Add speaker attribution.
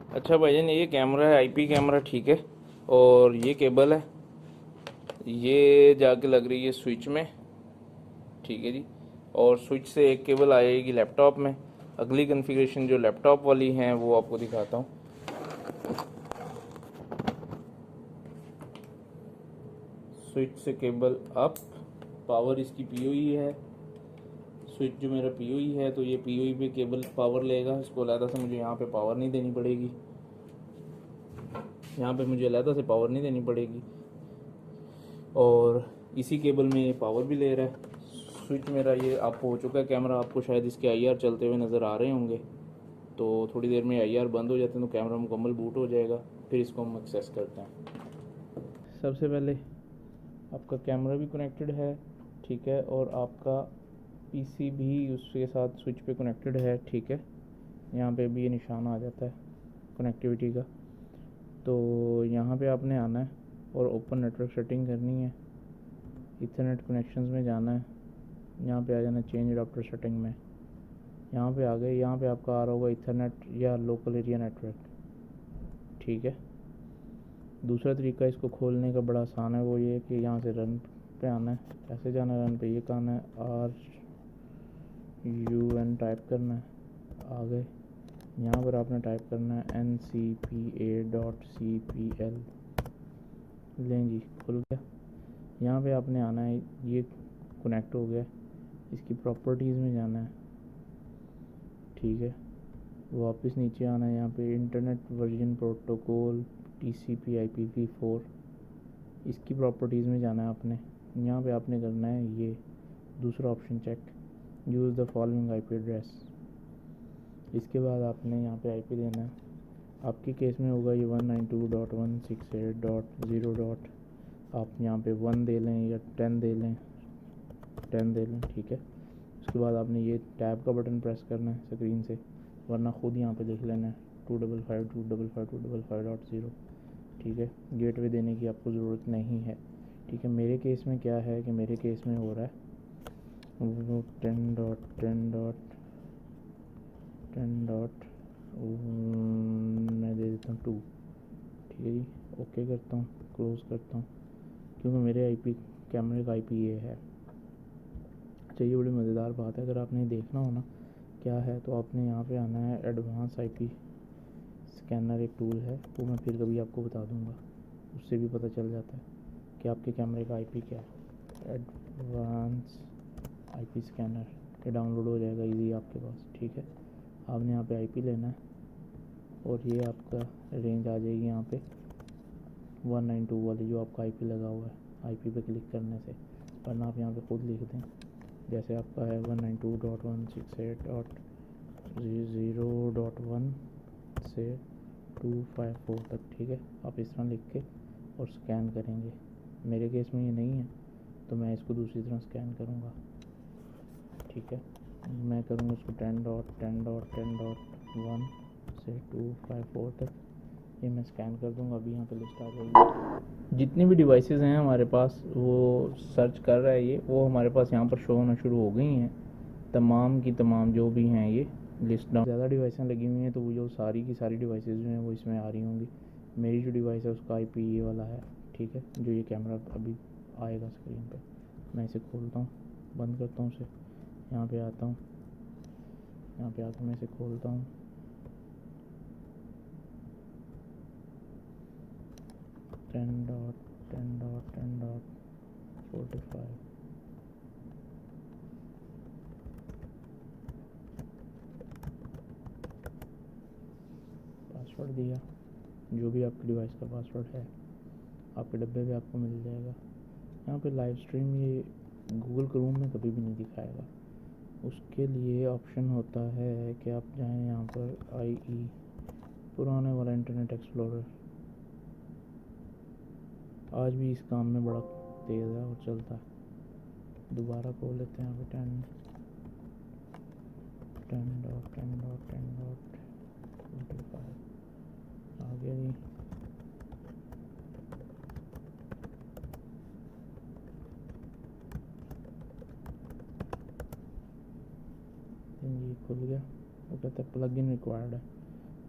Speaker 1: अच्छा भाईजान, ये कैमरा है आईपी कैमरा, ठीक है। और ये केबल है, ये जाके लग रही है स्विच में, ठीक है जी। और स्विच से एक केबल आएगी लैपटॉप में। अगली कॉन्फ़िगरेशन जो लैपटॉप वाली हैं वो आपको दिखाता हूँ। स्विच से केबल अप, पावर इसकी पीओई है। स्विच जो मेरा पीओई है, तो ये पीओई पे केबल पावर लेगा। इसको अलहदा से मुझे यहाँ पे पावर नहीं देनी पड़ेगी, यहाँ पे मुझे अलहदा से पावर नहीं देनी पड़ेगी। और इसी केबल में ये पावर भी ले रहा है। स्विच मेरा ये आप हो चुका है कैमरा, आपको शायद इसके आईआर चलते हुए नज़र आ रहे होंगे। तो थोड़ी देर में आईआर बंद हो जाते हैं तो कैमरा मुकम्मल बूट हो जाएगा, फिर इसको हम एक्सेस करते हैं। सबसे पहले आपका कैमरा भी कनेक्टेड है, ठीक है, और आपका पीसी भी उसके साथ स्विच पे कनेक्टेड है, ठीक है। यहाँ पे भी ये निशान आ जाता है कनेक्टिविटी का। तो यहाँ पे आपने आना है और ओपन नेटवर्क सेटिंग करनी है। इथरनेट कनेक्शंस में जाना है, यहाँ पे आ जाना चेंज अडाप्टर सेटिंग में। यहाँ पे आ गए, यहाँ पे आपका आ रहा होगा इथरनेट या लोकल एरिया नेटवर्क, ठीक है। दूसरा तरीका इसको खोलने का बड़ा आसान है, वो ये कि यहाँ से रन पे आना है। कैसे जाना है रन पे, ये कहना है RUN टाइप करना है। आ गए, यहाँ पर आपने टाइप करना है ncpa.cpl। लें जी, खुल गया। यहाँ पे आपने आना है, ये कनेक्ट हो गया। इसकी प्रॉपर्टीज़ में जाना है, ठीक है। वापस नीचे आना है, यहाँ पे internet version protocol TCP/IP v4, इसकी प्रॉपर्टीज़ में जाना है आपने। यहाँ पे आपने करना है ये दूसरा option check, use the following IP address. इसके बाद आपने यहाँ पे IP देना है। आपके केस में होगा ये 192.168.0. आप यहाँ पे 1 दे लें या 10 दे लें, 10 दे लें, ठीक है। उसके बाद आपने ये टैब का बटन प्रेस करना है स्क्रीन से, वरना ख़ुद यहाँ पे लिख लेना है 255.255.255.0, ठीक है। गेटवे देने की आपको ज़रूरत नहीं है, ठीक है। मेरे केस में क्या है कि मेरे केस में हो रहा है वो 10.10.10. मैं दे देता हूँ 2, ठीक है जी। ओके करता हूँ, क्लोज़ करता हूँ, क्योंकि मेरे आईपी कैमरे का आईपी ये है। अच्छा, ये बड़ी मज़ेदार बात है, अगर आपने देखना हो ना क्या है, तो आपने यहाँ पे आना है एडवांस आईपी स्कैनर, एक टूल है, वो मैं फिर कभी आपको बता दूँगा। उससे भी पता चल जाता है कि आपके कैमरे का आईपी क्या है। एडवांस आईपी स्कैनर, ये डाउनलोड हो जाएगा इजी आपके पास, ठीक है। आपने यहाँ पे आईपी लेना है और ये आपका रेंज आ जाएगी यहाँ पे 192 वाली जो आपका आईपी लगा हुआ है। आईपी पे क्लिक करने से, वरना आप यहाँ पे खुद लिख दें, जैसे आपका है 192.168.0.1 से 254 तक, ठीक है। आप इस तरह लिख के और स्कैन करेंगे। मेरे केस में ये नहीं है तो मैं इसको दूसरी तरह स्कैन करूँगा, ठीक है। मैं करूँगा इसको 10.10.10.1 से 254 तक, ये मैं स्कैन कर दूँगा। अभी यहाँ पे लिस्ट आ जाएगी, जितनी भी डिवाइसेस हैं हमारे पास, वो सर्च कर रहा है ये, वो हमारे पास यहाँ पर शो होना शुरू हो गई हैं, तमाम की तमाम जो भी हैं ये लिस्ट डाउन। ज़्यादा डिवाइसें लगी हुई हैं, तो वो जो सारी की सारी डिवाइसेस जो हैं वो इसमें आ रही होंगी। मेरी जो डिवाइस है उसका आईपी ये वाला है, ठीक है, जो ये कैमरा अभी आएगा स्क्रीन पे। मैं इसे खोलता हूँ, बंद करता हूँ उसे, यहाँ पे आता हूँ, यहाँ पे आकर मैं इसे खोलता हूँ। टेन डॉट 45 पासवर्ड दिया, जो भी आपकी डिवाइस का पासवर्ड है आपके डब्बे पे आपको मिल जाएगा। यहाँ पे लाइव स्ट्रीम ये गूगल क्रोम में कभी भी नहीं दिखाएगा। उसके लिए ऑप्शन होता है कि आप जाएं यहाँ पर IE, पुराने वाला इंटरनेट एक्सप्लोरर, आज भी इस काम में बड़ा तेज़ है और चलता है। दोबारा खोल लेते हैं यहाँ पे 10.10.10.45 आ गया जी। ये खुल गया, वो कहता है प्लग इन रिक्वायर्ड है,